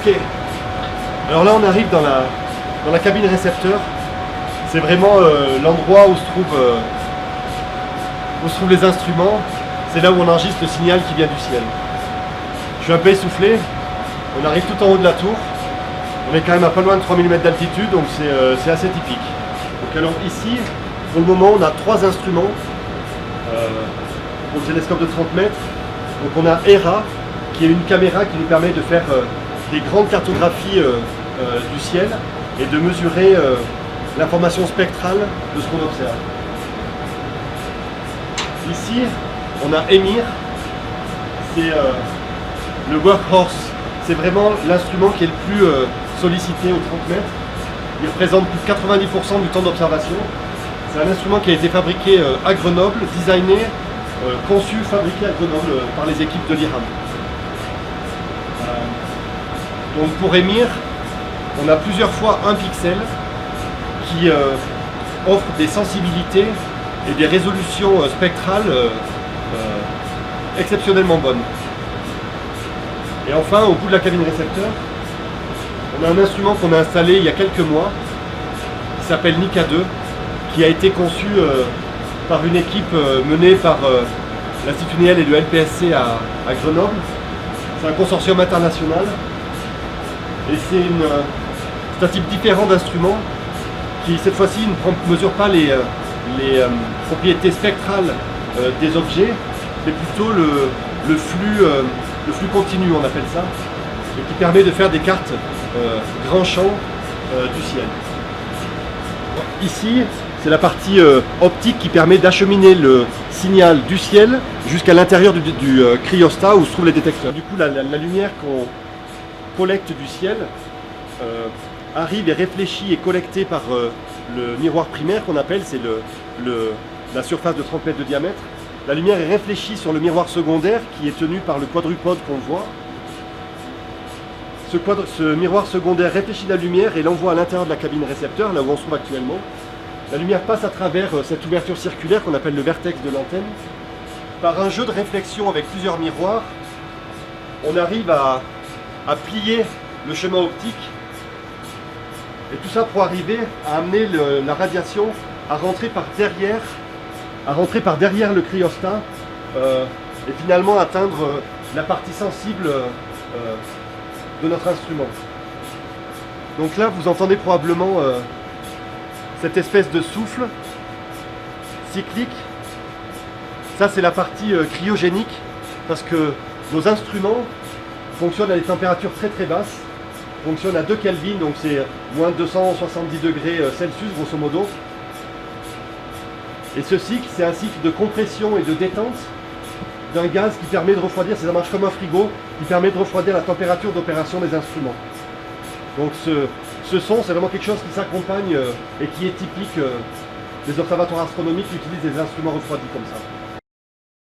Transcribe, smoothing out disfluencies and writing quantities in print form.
Ok. Alors là on arrive dans la cabine récepteur. C'est vraiment l'endroit où se trouvent les instruments. C'est là où on enregistre le signal qui vient du ciel. Je suis un peu essoufflé. On arrive tout en haut de la tour. On est quand même à pas loin de 3000 mètres d'altitude, donc c'est assez typique. Donc alors ici, pour le moment, on a 3 instruments pour le télescope de 30 mètres. Donc on a ERA, qui est une caméra qui nous permet de faire des grandes cartographies du ciel et de mesurer l'information spectrale de ce qu'on observe. Ici, on a EMIR, c'est le workhorse, c'est vraiment l'instrument qui est le plus sollicité aux 30 mètres. Il représente plus de 90% du temps d'observation. C'est un instrument qui a été fabriqué à Grenoble, designé, conçu, fabriqué à Grenoble par les équipes de l'IRAM. Donc pour EMIR, on a plusieurs fois un pixel qui offre des sensibilités et des résolutions spectrales exceptionnellement bonnes. Et enfin, au bout de la cabine récepteur, on a un instrument qu'on a installé il y a quelques mois, qui s'appelle NICA 2, qui a été conçu par une équipe menée par l'Institut Néel et le LPSC à Grenoble. C'est un consortium international. Et c'est un type différent d'instrument qui, cette fois-ci, ne mesure pas les propriétés spectrales des objets, mais plutôt le flux continu, on appelle ça, et qui permet de faire des cartes grand champ du ciel. Ici, c'est la partie optique qui permet d'acheminer le signal du ciel jusqu'à l'intérieur du cryostat où se trouvent les détecteurs. Du coup, la lumière qu'on collecte du ciel arrive et réfléchit et collectée par le miroir primaire qu'on appelle, c'est la surface de 30 mètres de diamètre. La lumière est réfléchie sur le miroir secondaire qui est tenu par le quadrupode qu'on voit. Ce miroir secondaire réfléchit la lumière et l'envoie à l'intérieur de la cabine récepteur, là où on se trouve actuellement. La lumière passe à travers cette ouverture circulaire qu'on appelle le vertex de l'antenne. Par un jeu de réflexion avec plusieurs miroirs, on arrive à plier le chemin optique. Et tout ça pour arriver à amener la radiation à rentrer par derrière le cryostat et finalement atteindre la partie sensible de notre instrument. Donc là, vous entendez probablement cette espèce de souffle cyclique. Ça, c'est la partie cryogénique, parce que nos instruments fonctionnent à des températures très très basses, fonctionnent à 2 Kelvin, donc c'est moins de 270 degrés Celsius grosso modo. Et ce cycle, c'est un cycle de compression et de détente d'un gaz qui permet de refroidir, ça marche comme un frigo, qui permet de refroidir la température d'opération des instruments. Donc ce son, c'est vraiment quelque chose qui s'accompagne et qui est typique des observatoires astronomiques qui utilisent des instruments refroidis comme ça.